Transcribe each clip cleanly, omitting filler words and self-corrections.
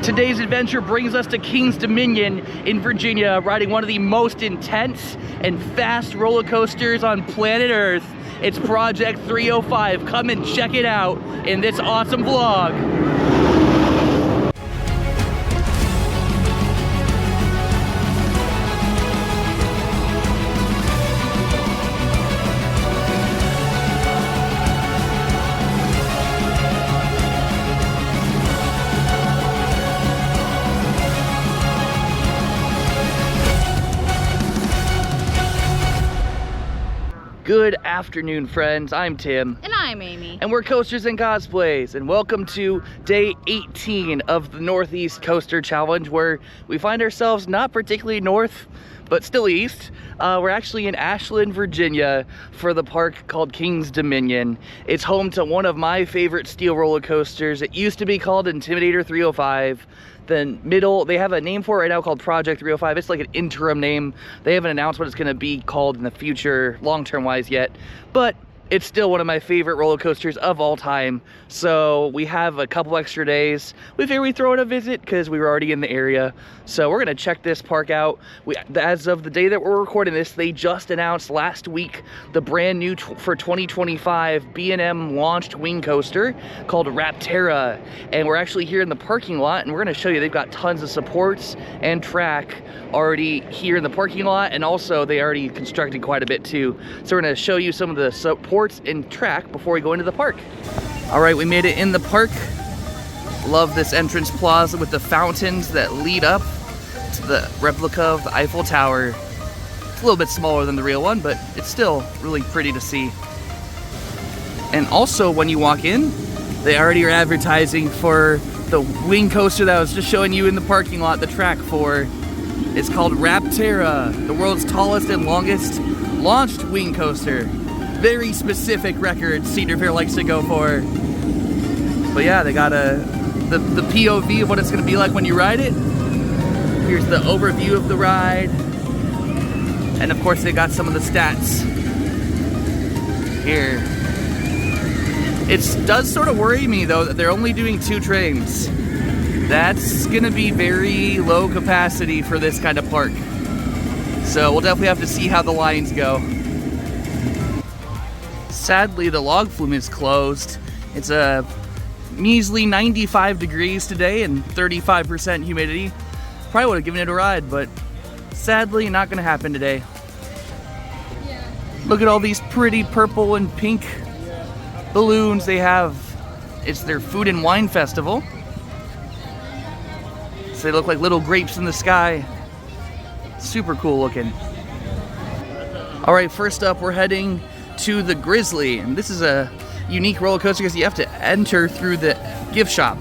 Today's adventure brings us to King's Dominion in Virginia, riding one of the most intense and fast roller coasters on planet Earth. It's Project 305. Come and check it out in this awesome vlog. Good afternoon, friends. I'm Tim. And I'm Amy. And we're Coasters and Cosplays. And welcome to day 18 of the Northeast Coaster Challenge, where we find ourselves not particularly north, but still east. We're actually in Ashland, Virginia for the park called King's Dominion. It's home to one of my favorite steel roller coasters. It used to be called Intimidator 305. They have a name for it right now called Project 305. It's like an interim name. They haven't announced what it's going to be called in the future, long-term wise yet, but it's still one of my favorite roller coasters of all time. So we have a couple extra days. We figured we'd throw in a visit because we were already in the area. So we're gonna check this park out. As of the day that we're recording this, they just announced last week the brand new for 2025 B&M launched wing coaster called Rapterra. And we're actually here in the parking lot, and we're gonna show you they've got tons of supports and track already here in the parking lot, and also they already constructed quite a bit too. So we're gonna show you some of the supports and track before we go into the park. All right, we made it in the park. Love this entrance plaza with the fountains that lead up to the replica of the Eiffel Tower. It's a little bit smaller than the real one, but it's still really pretty to see. And also when you walk in, they already are advertising for the wing coaster that I was just showing you in the parking lot, the track for. It's called Rapterra, the world's tallest and longest launched wing coaster. Very specific record Cedar Fair likes to go for. But yeah, they got the POV of what it's gonna be like when you ride it. Here's the overview of the ride. And of course they got some of the stats here. It does sort of worry me though that they're only doing 2 trains. That's gonna be very low capacity for this kind of park. So we'll definitely have to see how the lines go. Sadly, the log flume is closed. It's a measly 95 degrees today and 35% humidity. Probably would have given it a ride, but sadly not gonna happen today. Yeah. Look at all these pretty purple and pink balloons they have. It's their food and wine festival. So they look like little grapes in the sky. Super cool looking. All right, first up we're heading to the Grizzly, and this is a unique roller coaster because you have to enter through the gift shop.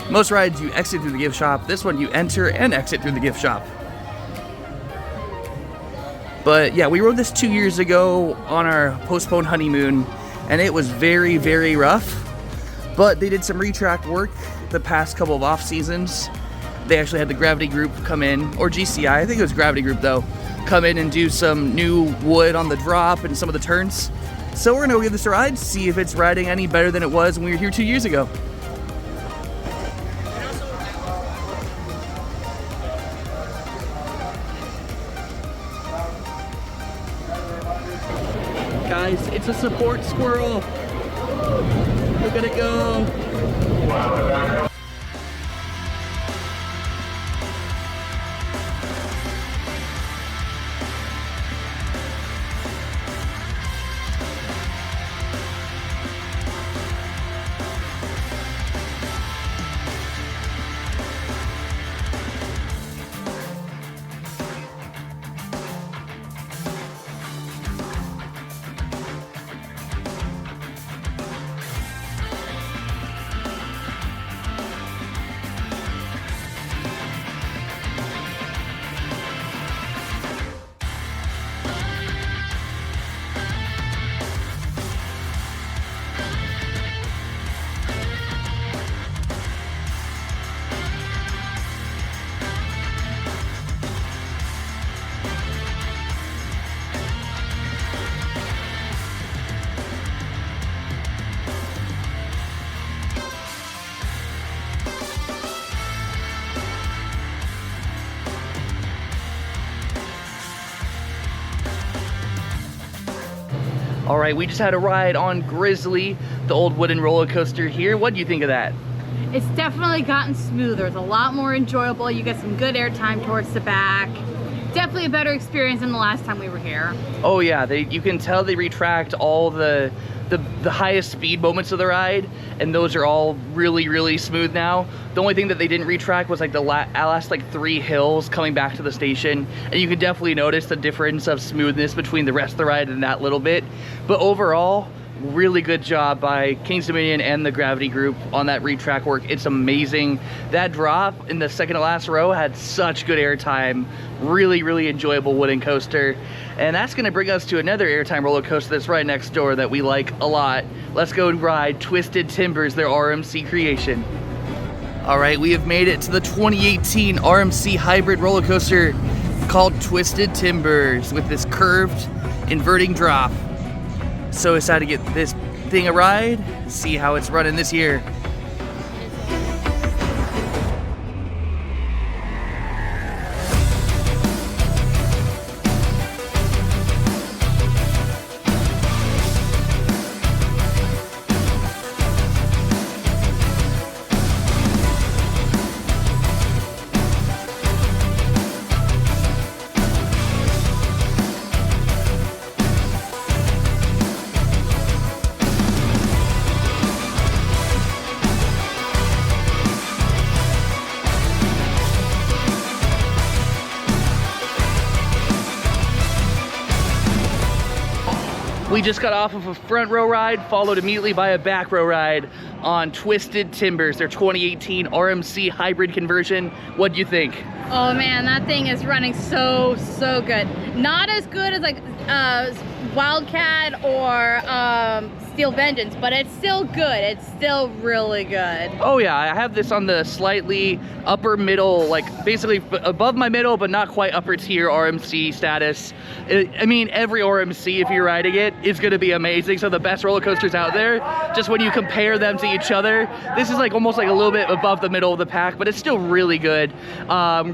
Most rides you exit through the gift shop. This one you enter and exit through the gift shop. But yeah, we rode this 2 years ago on our postponed honeymoon, and it was very, very rough. But they did some retrack work the past couple of off seasons. They actually had the Gravity Group come in, or GCI, I think it was Gravity Group though, come in and do some new wood on the drop and some of the turns. So we're gonna go give this a ride, see if it's riding any better than it was when we were here 2 years ago. Guys, it's a support squirrel. Look at it go. All right, we just had a ride on Grizzly, the old wooden roller coaster here. What do you think of that? It's definitely gotten smoother. It's a lot more enjoyable. You get some good airtime towards the back. Definitely a better experience than the last time we were here. Oh yeah, you can tell they retract all the highest speed moments of the ride, and those are all really smooth now. The only thing that they didn't retract was like the last like 3 hills coming back to the station, and you can definitely notice the difference of smoothness between the rest of the ride and that little bit. But overall, really good job by Kings Dominion and the Gravity Group on that retrack work. It's amazing. That drop in the second to last row had such good airtime. Really enjoyable wooden coaster. And that's gonna bring us to another airtime roller coaster that's right next door that we like a lot. Let's go ride Twisted Timbers, their RMC creation. All right, we have made it to the 2018 RMC hybrid roller coaster called Twisted Timbers with this curved inverting drop. So excited to get this thing a ride, see how it's running this year. We just got off of a front row ride, followed immediately by a back row ride on Twisted Timbers, their 2018 RMC hybrid conversion. What do you think? Oh man, that thing is running so good. Not as good as like Wildcat or Steel Vengeance, but it's still good. It's still really good. Oh yeah, I have this on the slightly upper middle, like basically above my middle, but not quite upper tier RMC status. I mean, every RMC, if you're riding it, is gonna be amazing. So the best roller coasters out there, just when you compare them to each other, this is like almost like a little bit above the middle of the pack, but it's still really good.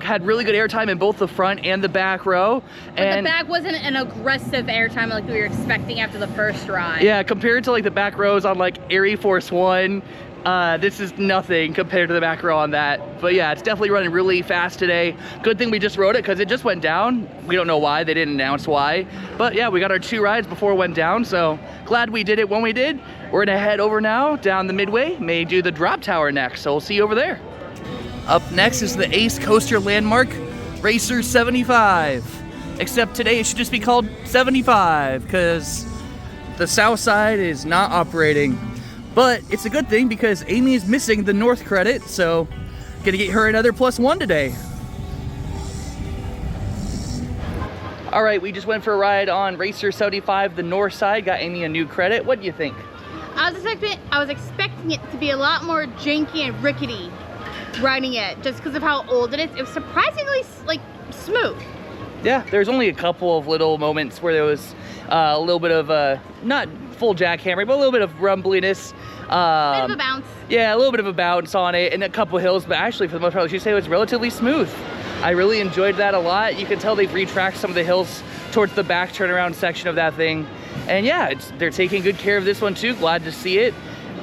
Had really good airtime in both the front and the back row. But the back wasn't an aggressive airtime like we were expecting after the first ride. Yeah, compared to like the back rows on like Air Force One, this is nothing compared to the back row on that. But yeah, it's definitely running really fast today. Good thing we just rode it because it just went down. We don't know why, they didn't announce why. But yeah, we got our 2 rides before it went down, so glad we did it when we did. We're gonna head over now down the midway, may do the drop tower next, so we'll see you over there. Up next is the Ace Coaster Landmark Racer 75. Except today it should just be called 75 because the south side is not operating. But it's a good thing because Amy is missing the north credit, so gonna get her another +1 today. All right, we just went for a ride on Racer 75, the north side, got Amy a new credit. What do you think? I was expecting it to be a lot more janky and rickety riding it, just because of how old it is. It was surprisingly like smooth. Yeah, there's only a couple of little moments where there was a little bit of not full jackhammering, but a little bit of rumbliness. Bit of a bounce. Yeah, a little bit of a bounce on it and a couple hills, but actually for the most part, like you say, it was relatively smooth. I really enjoyed that a lot. You can tell they've retracked some of the hills towards the back turnaround section of that thing. And yeah, they're taking good care of this one too. Glad to see it.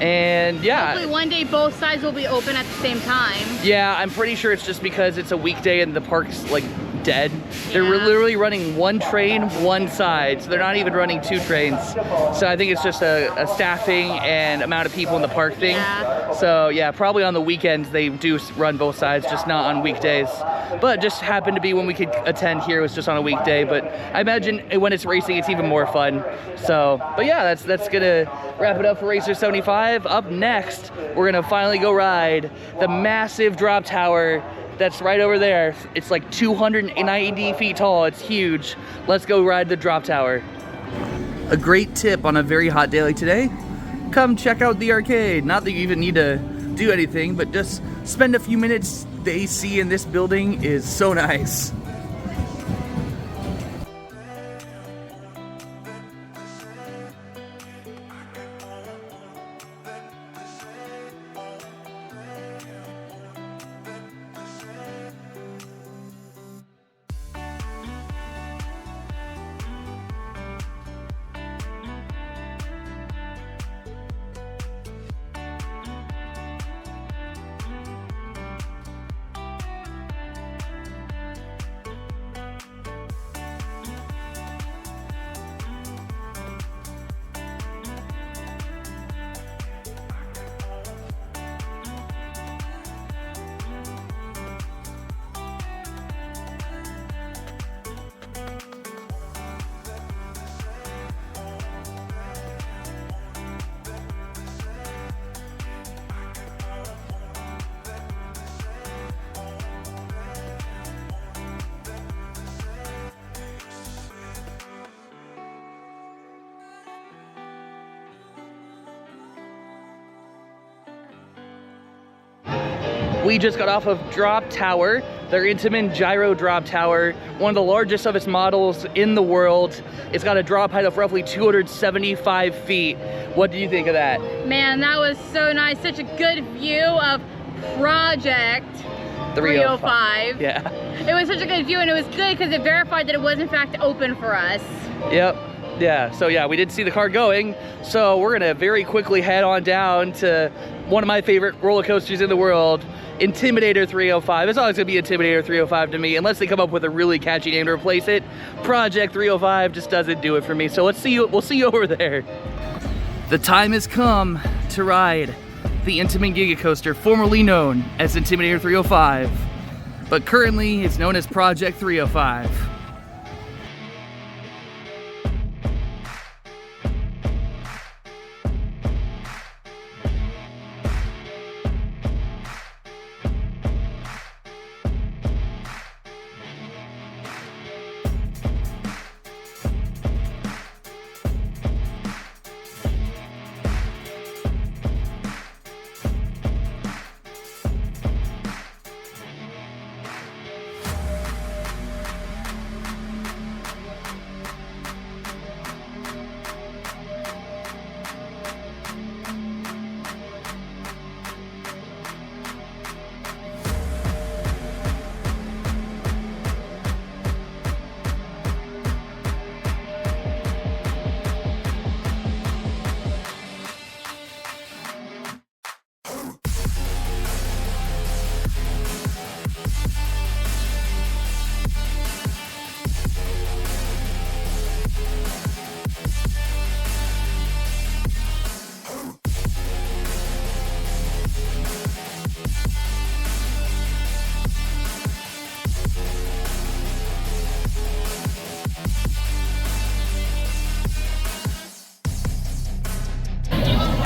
And yeah, hopefully one day both sides will be open at the same time. Yeah, I'm pretty sure it's just because it's a weekday and the park's like dead. They're Yeah. literally running 1 train, 1 side, so they're not even running 2 trains. So I think it's just a staffing and amount of people in the park thing. Yeah. So yeah, probably on the weekends they do run both sides, just not on weekdays. But just happened to be when we could attend here, it was just on a weekday. But I imagine when it's racing, it's even more fun. So, but yeah, that's gonna wrap it up for Racer 75. Up next, we're gonna finally go ride the massive drop tower that's right over there. It's like 290 feet tall, it's huge. Let's go ride the drop tower. A great tip on a very hot day like today, come check out the arcade. Not that you even need to do anything, but just spend a few minutes. The AC in this building is so nice. We just got off of Drop Tower, their Intamin Gyro Drop Tower, one of the largest of its models in the world. It's got a drop height of roughly 275 feet. What do you think of that? Man, that was so nice. Such a good view of Project 305. Yeah. It was such a good view, and it was good because it verified that it was in fact open for us. Yep. Yeah, so yeah, we did see the car going, so we're gonna very quickly head on down to one of my favorite roller coasters in the world, Intimidator 305. It's always gonna be Intimidator 305 to me, unless they come up with a really catchy name to replace it. Project 305 just doesn't do it for me, so we'll see you over there. The time has come to ride the Intamin Giga Coaster, formerly known as Intimidator 305, but currently it's known as Project 305.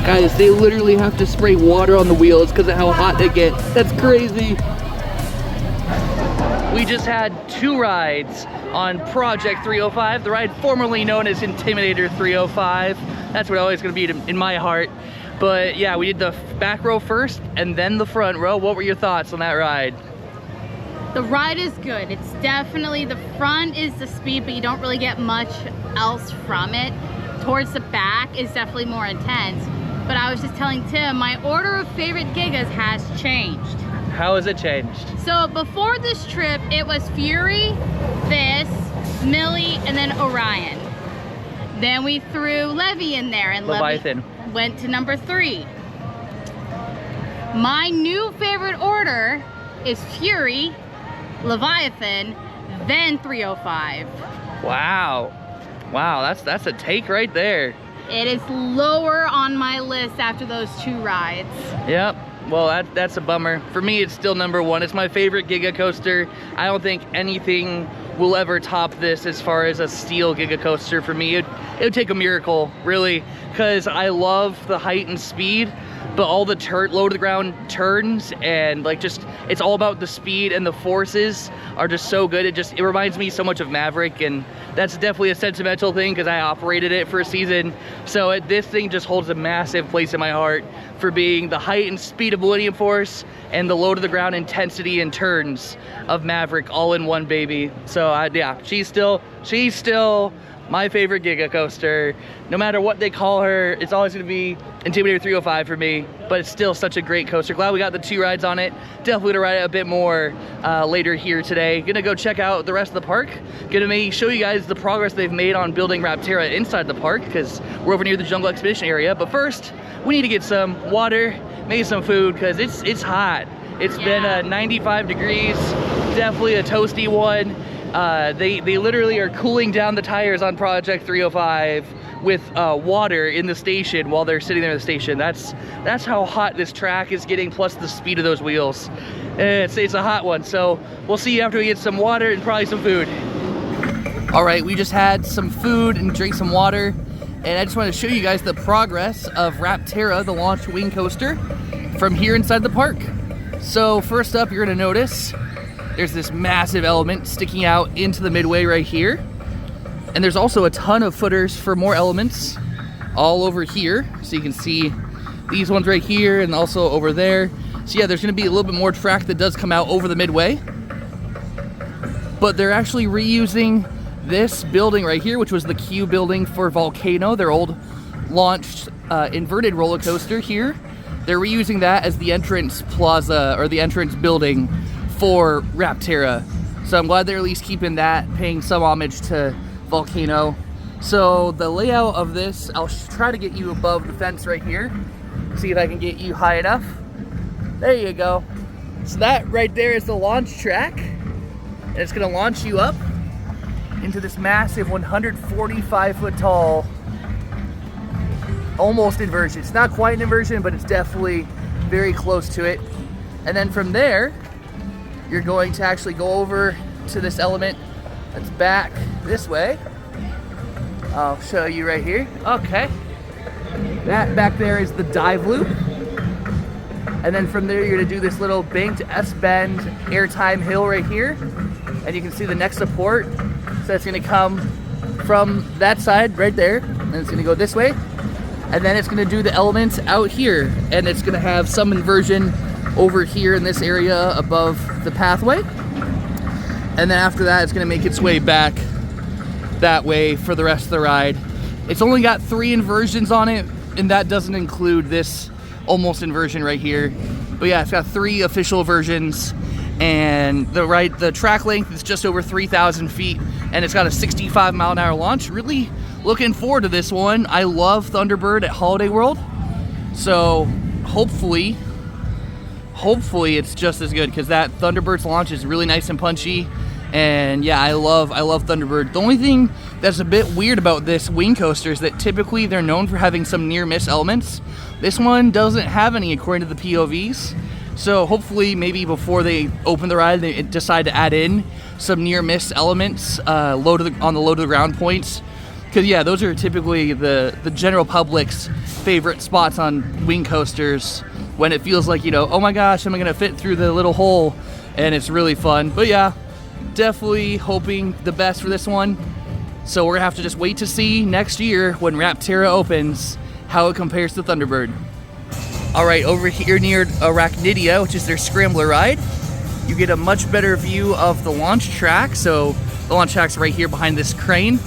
Guys, they literally have to spray water on the wheels because of how hot they get. That's crazy. We just had 2 rides on Project 305, the ride formerly known as Intimidator 305. That's what always going to be in my heart. But yeah, we did the back row first and then the front row. What were your thoughts on that ride? The ride is good. It's definitely, the front is the speed, but you don't really get much else from it. Towards the back is definitely more intense. But I was just telling Tim, my order of favorite Gigas has changed. How has it changed? So before this trip, it was Fury, this, Millie, and then Orion. Then we threw Levy in there, and Leviathan Levy went to number 3. My new favorite order is Fury, Leviathan, then 305. Wow. Wow, that's a take right there. It is lower on my list after those 2 rides. Yep. Well, that's a bummer. For me, it's still number 1. It's my favorite Giga Coaster. I don't think anything will ever top this as far as a steel Giga Coaster for me. It would take a miracle, really, because I love the height and speed, but all the low to the ground turns and like just, it's all about the speed, and the forces are just so good. It reminds me so much of Maverick, and that's definitely a sentimental thing because I operated it for a season. So this thing just holds a massive place in my heart for being the height and speed of Millennium Force and the low to the ground intensity and turns of Maverick all in one, baby. So yeah, she's still my favorite Giga Coaster. No matter what they call her, it's always gonna be Intimidator 305 for me, but it's still such a great coaster. Glad we got the 2 rides on it. Definitely gonna ride it a bit more later here today. Gonna go check out the rest of the park. Gonna show you guys the progress they've made on building Rapterra inside the park, because we're over near the Jungle Expedition area. But first, we need to get some water, maybe some food, because it's hot. It's been 95 degrees, definitely a toasty one. They literally are cooling down the tires on Project 305 with water in the station while they're sitting there in the station. That's how hot this track is getting, plus the speed of those wheels. It's a hot one, so we'll see you after we get some water and probably some food. All right, we just had some food and drank some water, and I just want to show you guys the progress of Rapterra, the launch wing coaster, from here inside the park. So first up, you're gonna notice there's this massive element sticking out into the midway right here. And there's also a ton of footers for more elements all over here. So you can see these ones right here and also over there. So yeah, there's gonna be a little bit more track that does come out over the midway. But they're actually reusing this building right here, which was the Q building for Volcano, their old launched inverted roller coaster here. They're reusing that as the entrance plaza, or the entrance building for Rapterra. So I'm glad they're at least keeping that, paying some homage to Volcano. So the layout of this, I'll try to get you above the fence right here. See if I can get you high enough. There you go. So that right there is the launch track. And it's gonna launch you up into this massive 145 foot tall, almost inversion. It's not quite an inversion, but it's definitely very close to it. And then from there, you're going to actually go over to this element that's back this way. I'll show you right here. Okay. That back there is the dive loop. And then from there, you're gonna do this little banked S-bend airtime hill right here. And you can see the next support. So it's gonna come from that side right there. And it's gonna go this way. And then it's gonna do the elements out here. And it's gonna have some inversion over here in this area above the pathway. And then after that, it's gonna make its way back that way for the rest of the ride. It's only got 3 inversions on it, and that doesn't include this almost inversion right here. But yeah, it's got 3 official versions, and the track length is just over 3,000 feet, and it's got a 65-mile-an-hour launch. Really looking forward to this one. I love Thunderbird at Holiday World, so hopefully it's just as good, because that Thunderbird's launch is really nice and punchy. And yeah, I love Thunderbird. The only thing that's a bit weird about this wing coaster is that typically they're known for having some near miss elements. This one doesn't have any according to the POVs. So hopefully maybe before they open the ride, they decide to add in some near miss elements on the low to the ground points. Because yeah, those are typically the general public's favorite spots on wing coasters, when it feels like, you know, oh my gosh, am I gonna fit through the little hole? And it's really fun. But yeah, definitely hoping the best for this one. So we're gonna have to just wait to see next year when Rapterra opens how it compares to Thunderbird. All right, over here near Arachnidia, which is their scrambler ride, you get a much better view of the launch track. So the launch track's right here behind this crane.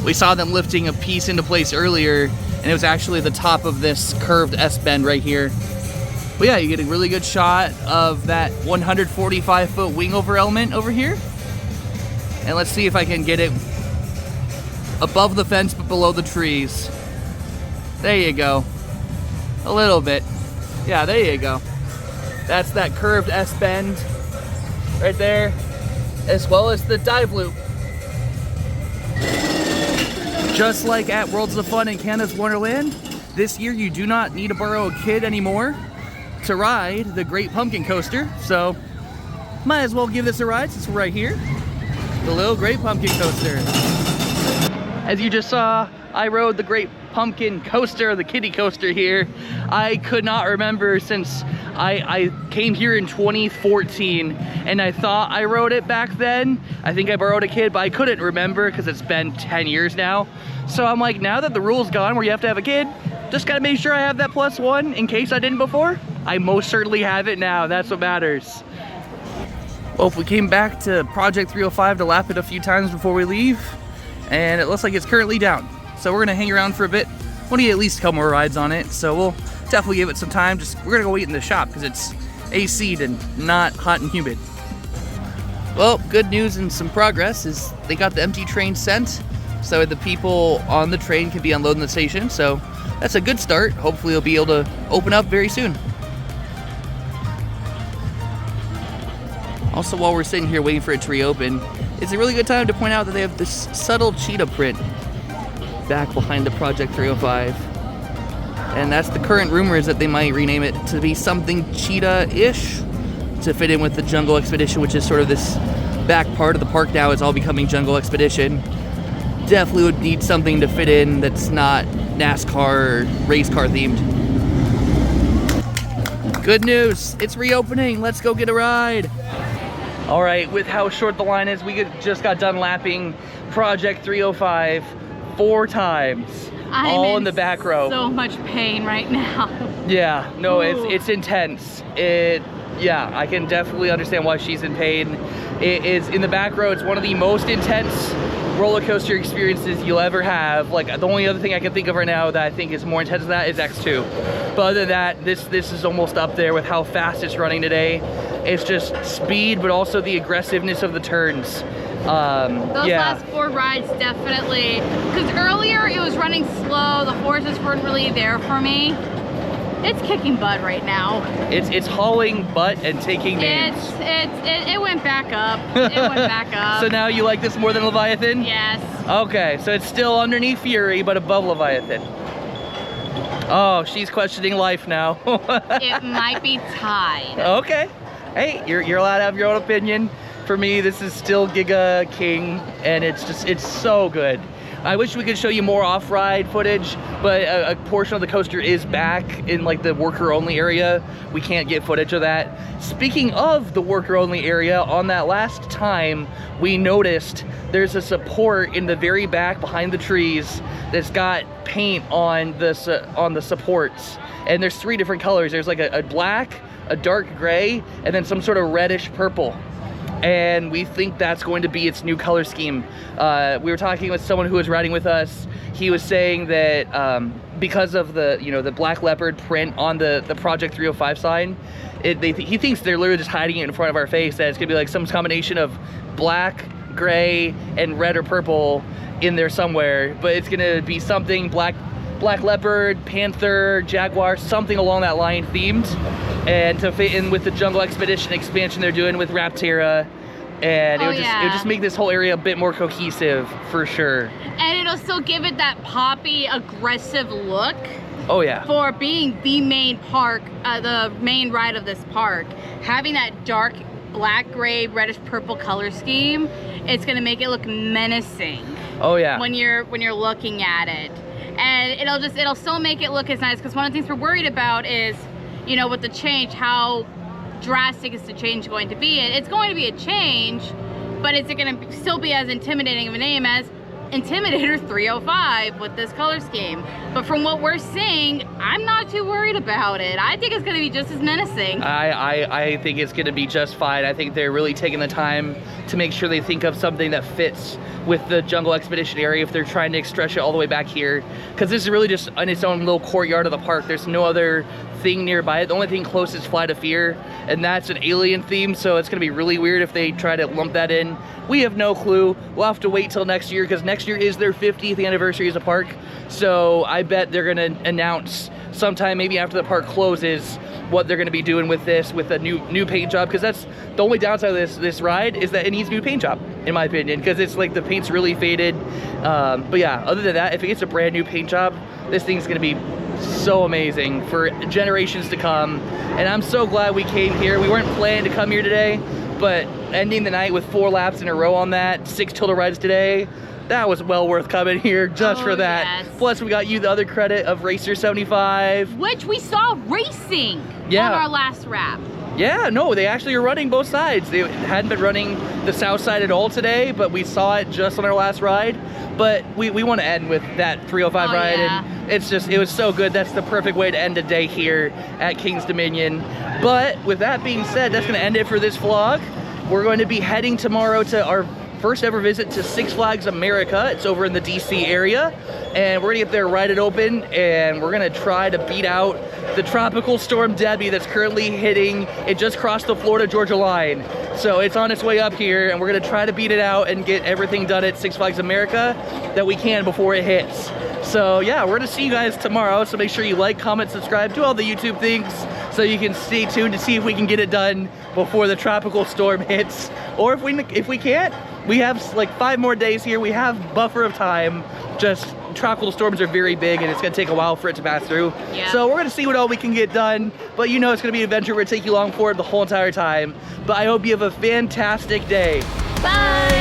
We saw them lifting a piece into place earlier, and it was actually the top of this curved S-bend right here. But yeah, you get a really good shot of that 145-foot wing over element over here. And let's see if I can get it above the fence but below the trees. There you go. A little bit. Yeah, there you go. That's that curved S-bend right there, as well as the dive loop. Just like at Worlds of Fun in Canada's Wonderland, this year you do not need to borrow a kid anymore to ride the Great Pumpkin Coaster. So might as well give this a ride since we're right here. The little Great Pumpkin Coaster. As you just saw, I rode the Great Pumpkin Coaster, the kiddie coaster here. I could not remember since I came here in 2014, and I thought I rode it back then. I think I borrowed a kid, but I couldn't remember because it's been 10 years now. So I'm like, now that the rule's gone where you have to have a kid, just gotta make sure I have that +1 in case I didn't before. I most certainly have it now. That's what matters. Well, if we came back to Project 305 to lap it a few times before we leave, and it looks like it's currently down. So we're gonna hang around for a bit. Want to get at least a couple more rides on it, so we'll definitely give it some time. We're gonna go wait in the shop because it's AC'd and not hot and humid. Well, good news and some progress is they got the empty train sent, so the people on the train can be unloading the station. So that's a good start. Hopefully it'll be able to open up very soon. Also, while we're sitting here waiting for it to reopen, it's a really good time to point out that they have this subtle cheetah print back behind the Project 305. And that's the current rumor, is that they might rename it to be something cheetah-ish to fit in with the Jungle Expedition, which is sort of this back part of the park now is all becoming Jungle Expedition. Definitely would need something to fit in that's not NASCAR or race car themed. Good news, it's reopening. Let's go get a ride. All right, with how short the line is, we just got done lapping Project 305 4 times. all in the back row. So much pain right now. Yeah, no, Ooh. it's intense. Yeah, I can definitely understand why she's in pain. It is in the back row. It's one of the most intense roller coaster experiences you'll ever have. Like, the only other thing I can think of right now that I think is more intense than that is X2. But other than that, this is almost up there with how fast it's running today. It's just speed, but also the aggressiveness of the turns. Those last 4 rides definitely, because earlier it was running slow, the horses weren't really there for me. It's kicking butt right now. It's hauling butt and taking names. It went back up. It went back up. So now you like this more than Leviathan? Yes. Okay, so it's still underneath Fury, but above Leviathan. Oh, she's questioning life now. It might be tied. Okay. Hey, you're allowed to have your own opinion. For me, this is still Giga King, and it's so good. I wish we could show you more off-ride footage, but a portion of the coaster is back in like the worker-only area. We can't get footage of that. Speaking of the worker-only area, on that last time, we noticed there's a support in the very back behind the trees that's got paint on the supports, and there's 3 different colors. There's like a black, a dark gray, and then some sort of reddish purple. And we think that's going to be its new color scheme. We were talking with someone who was riding with us. He was saying that because of the black leopard print on the Project 305 sign, he thinks they're literally just hiding it in front of our face, that it's gonna be like some combination of black, gray, and red or purple in there somewhere. But it's gonna be something black leopard, panther, jaguar, something along that line themed, and to fit in with the Jungle Expedition expansion they're doing with Rapterra, and it would just make this whole area a bit more cohesive for sure. And it'll still give it that poppy, aggressive look. Oh yeah. For being the main park, the main ride of this park, having that dark black, gray, reddish purple color scheme, it's gonna make it look menacing. Oh yeah. When you're looking at it. And it'll still make it look as nice, because one of the things we're worried about is, you know, with the change, how drastic is the change going to be? It's going to be a change, but is it going to still be as intimidating of a name as Intimidator 305 with this color scheme? But from what we're seeing, I'm not too worried about it. I think it's going to be just as menacing. I think it's going to be just fine. I think they're really taking the time to make sure they think of something that fits with the Jungle Expedition area if they're trying to stretch it all the way back here, because this is really just on its own little courtyard of the park. There's no other thing nearby it. The only thing close is Flight of Fear, and that's an alien theme, so it's gonna be really weird if they try to lump that in. We have no clue. We'll have to wait till next year, because next year is their 50th anniversary as a park, so I bet they're gonna announce sometime maybe after the park closes what they're going to be doing with this, with a new paint job, because that's the only downside of this ride, is that it needs a new paint job, in my opinion, because it's like the paint's really faded. But yeah, other than that, if it gets a brand new paint job, this thing's going to be so amazing for generations to come. And I'm so glad we came here. We weren't planning to come here today, but ending the night with 4 laps in a row on that, 6 tilde rides today, that was well worth coming here just for that. Yes. Plus, we got you the other credit of Racer 75. Which we saw racing on our last wrap. Yeah, no, they actually are running both sides. They hadn't been running the south side at all today, but we saw it just on our last ride. But we want to end with that 305 ride, and it was so good. That's the perfect way to end a day here at King's Dominion. But with that being said, that's going to end it for this vlog. We're going to be heading tomorrow to our first ever visit to Six Flags America. It's over in the DC area, and we're gonna get there, ride it open, and we're gonna try to beat out the tropical storm Debbie that's currently hitting. It just crossed the Florida-Georgia line, so it's on its way up here, and we're gonna try to beat it out and get everything done at Six Flags America that we can before it hits. So yeah, we're gonna see you guys tomorrow, so make sure you like, comment, subscribe, do all the YouTube things so you can stay tuned to see if we can get it done before the tropical storm hits. Or if we can't, we have like 5 more days here. We have buffer of time. Just tropical storms are very big, and it's gonna take a while for it to pass through. Yeah. So we're gonna see what all we can get done. But you know it's gonna be an adventure. We're gonna take you along for it the whole entire time. But I hope you have a fantastic day. Bye.